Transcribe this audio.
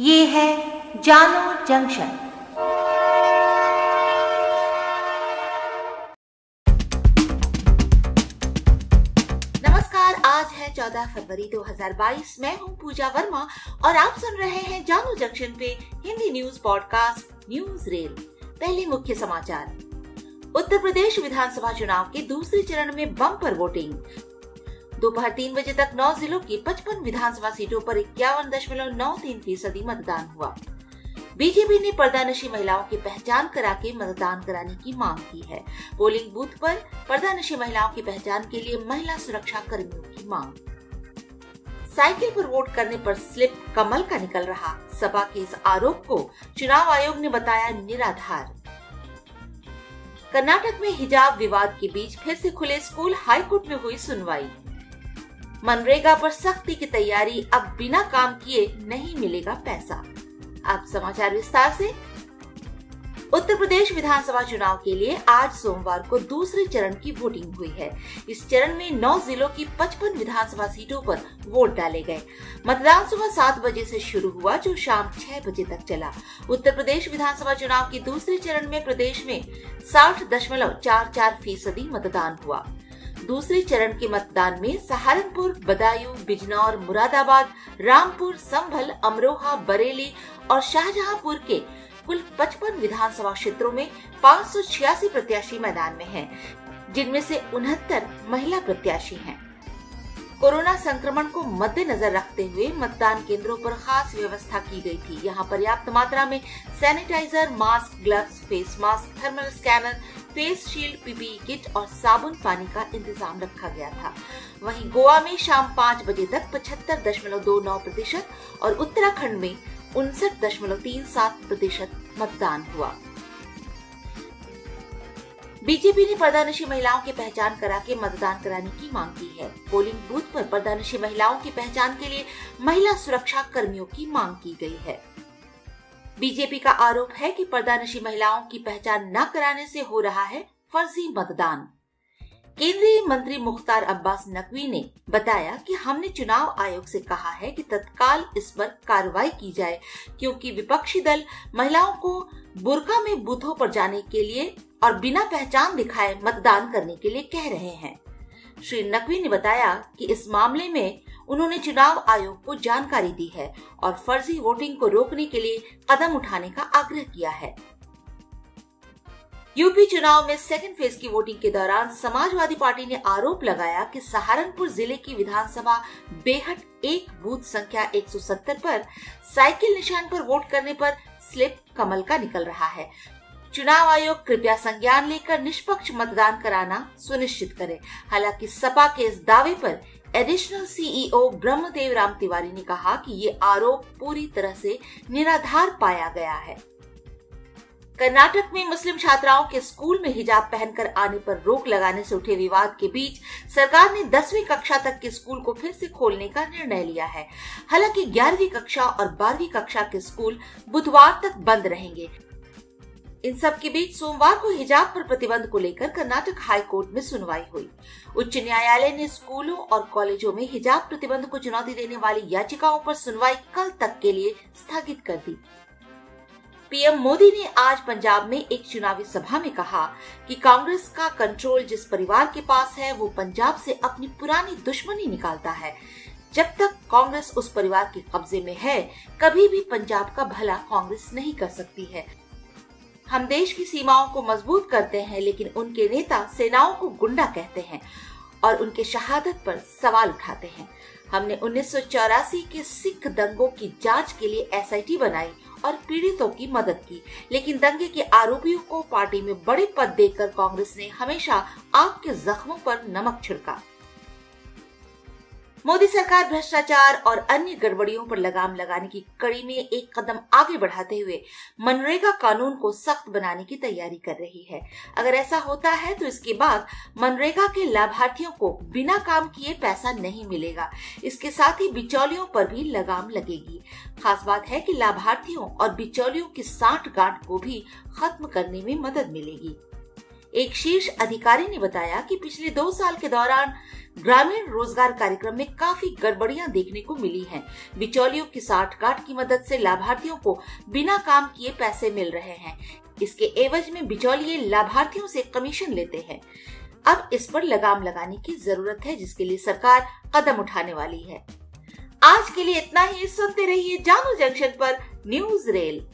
ये है जानो जंक्शन। नमस्कार, आज है 14 फरवरी 2022। मैं हूं पूजा वर्मा और आप सुन रहे हैं जानो जंक्शन पे Hindi news podcast news rail. पहले मुख्य समाचार। उत्तर प्रदेश विधानसभा चुनाव के दूसरे चरण में बम्पर वोटिंग। दोपहर 3 बजे तक 9 जिलों की 55 विधानसभा सीटों पर 51.93% मतदान हुआ। बीजेपी ने पर्दानशी महिलाओं की पहचान करा के मतदान कराने की मांग की है। पोलिंग बूथ पर पर्दानशी महिलाओं की पहचान के लिए महिला सुरक्षा कर्मियों की मांग। साइकिल पर वोट करने पर स्लिप कमल का निकल रहा। सपा के इस आरोप को चुनाव आयोग ने बताया निराधार। कर्नाटक में हिजाब विवाद के बीच फिर से खुले स्कूल, हाईकोर्ट में हुई सुनवाई। मनरेगा पर सख्ती की तैयारी, अब बिना काम किए नहीं मिलेगा पैसा। अब समाचार विस्तार से। उत्तर प्रदेश विधानसभा चुनाव के लिए आज सोमवार को दूसरे चरण की वोटिंग हुई है। इस चरण में 9 जिलों की 55 विधानसभा सीटों पर वोट डाले गए। मतदान सुबह 7 बजे से शुरू हुआ, जो शाम 6 बजे तक चला। उत्तर प्रदेश विधानसभा चुनाव के दूसरे चरण में प्रदेश में 60.44% मतदान हुआ। दूसरे चरण के मतदान में सहारनपुर, बदायूं, बिजनौर, मुरादाबाद, रामपुर, संभल, अमरोहा, बरेली और शाहजहांपुर के कुल 55 विधानसभा क्षेत्रों में 586 प्रत्याशी मैदान में हैं, जिनमें से 69 महिला प्रत्याशी हैं। कोरोना संक्रमण को मद्देनजर रखते हुए मतदान केंद्रों पर खास व्यवस्था की गई थी। यहाँ पर्याप्त मात्रा में sanitiser, mask, gloves, face mask, thermal scanner, face shield, PPE kit और साबुन पानी का इंतजाम रखा गया था। वहीं गोवा में शाम 5 बजे तक 75.29% और उत्तराखंड में 59.37% मतदान हुआ। बीजेपी ने पर्दानशी महिलाओं की पहचान करा के मतदान कराने की मांग की है। पोलिंग बूथ पर पर्दानशी महिलाओं की पहचान के लिए महिला सुरक्षा कर्मियों की मांग की गई है। बीजेपी का आरोप है कि पर्दानशी महिलाओं की पहचान न कराने से हो रहा है फर्जी मतदान। केंद्रीय मंत्री मुख्तार अब्बास नकवी ने बताया कि हमने चुनाव आयोग से कहा है कि तत्काल इस पर कार्रवाई की जाए, क्योंकि विपक्षी दल महिलाओं को बुर्का में बूथों पर जाने के लिए और बिना पहचान दिखाए मतदान करने के लिए कह रहे हैं। श्री नकवी ने बताया कि इस मामले में उन्होंने चुनाव आयोग को जानकारी दी है और फर्जी वोटिंग को रोकने के लिए कदम उठाने का आग्रह किया है। यूपी चुनाव में सेकेंड फेज की वोटिंग के दौरान समाजवादी पार्टी ने आरोप लगाया कि सहारनपुर जिले की विधानसभा बेहट 1 बूथ संख्या 170 पर साइकिल निशान पर वोट करने पर स्लिप कमल का निकल रहा है। चुनाव आयोग कृपया संज्ञान लेकर निष्पक्ष मतदान कराना सुनिश्चित करे। हालांकि सपा के इस दावे पर एडिशनल सीईओ ब्रह्मदेव राम तिवारी ने कहा कि ये आरोप पूरी तरह से निराधार पाया गया है। कर्नाटक में मुस्लिम छात्राओं के स्कूल में हिजाब पहनकर आने पर रोक लगाने से उठे विवाद के बीच सरकार ने 10वीं कक्षा तक के स्कूल को फिर से खोलने का निर्णय लिया है। हालांकि 11वीं कक्षा और 12वीं कक्षा के स्कूल बुधवार तक बंद रहेंगे। इन सब के बीच सोमवार को हिजाब पर प्रतिबंध को लेकर कर्नाटक हाई कोर्ट में सुनवाई हुई। उच्च न्यायालय ने स्कूलों और कॉलेजों में हिजाब प्रतिबंध को चुनौती देने वाली याचिकाओं पर सुनवाई कल तक के लिए स्थगित कर दी। पीएम मोदी ने आज पंजाब में एक चुनावी सभा में कहा कि कांग्रेस का कंट्रोल जिस परिवार के पास है, वो पंजाब से अपनी पुरानी दुश्मनी निकालता है। जब तक कांग्रेस उस परिवार के कब्जे में है, कभी भी पंजाब का भला कांग्रेस नहीं कर सकती है। हम देश की सीमाओं को मजबूत करते हैं, लेकिन उनके नेता सेनाओं को गुंडा कहते हैं और उनके शहादत पर सवाल उठाते हैं। हमने 1984 के सिख दंगों की जांच के लिए एसआईटी बनाई और पीड़ितों की मदद की, लेकिन दंगे के आरोपियों को पार्टी में बड़े पद देकर कांग्रेस ने हमेशा आग के जख्मों पर नमक छिड़का। मोदी सरकार भ्रष्टाचार और अन्य गड़बड़ियों पर लगाम लगाने की कड़ी में एक कदम आगे बढ़ाते हुए मनरेगा कानून को सख्त बनाने की तैयारी कर रही है। अगर ऐसा होता है तो इसके बाद मनरेगा के लाभार्थियों को बिना काम किए पैसा नहीं मिलेगा। इसके साथ ही बिचौलियों पर भी लगाम लगेगी। खास बात है कि लाभार्थियों और बिचौलियों की सांठ गांठ को भी खत्म करने में मदद मिलेगी। एक शीर्ष अधिकारी ने बताया कि पिछले 2 साल के दौरान ग्रामीण रोजगार कार्यक्रम में काफी गड़बड़ियां देखने को मिली हैं। बिचौलियों की साठगांठ की मदद से लाभार्थियों को बिना काम किए पैसे मिल रहे हैं। इसके एवज में बिचौलिए लाभार्थियों से कमीशन लेते हैं। अब इस पर लगाम लगाने की जरूरत है, जिसके लिए सरकार कदम उठाने वाली है। आज के लिए इतना ही। सुनते रहिए जानू जंक्शन पर न्यूज रेल।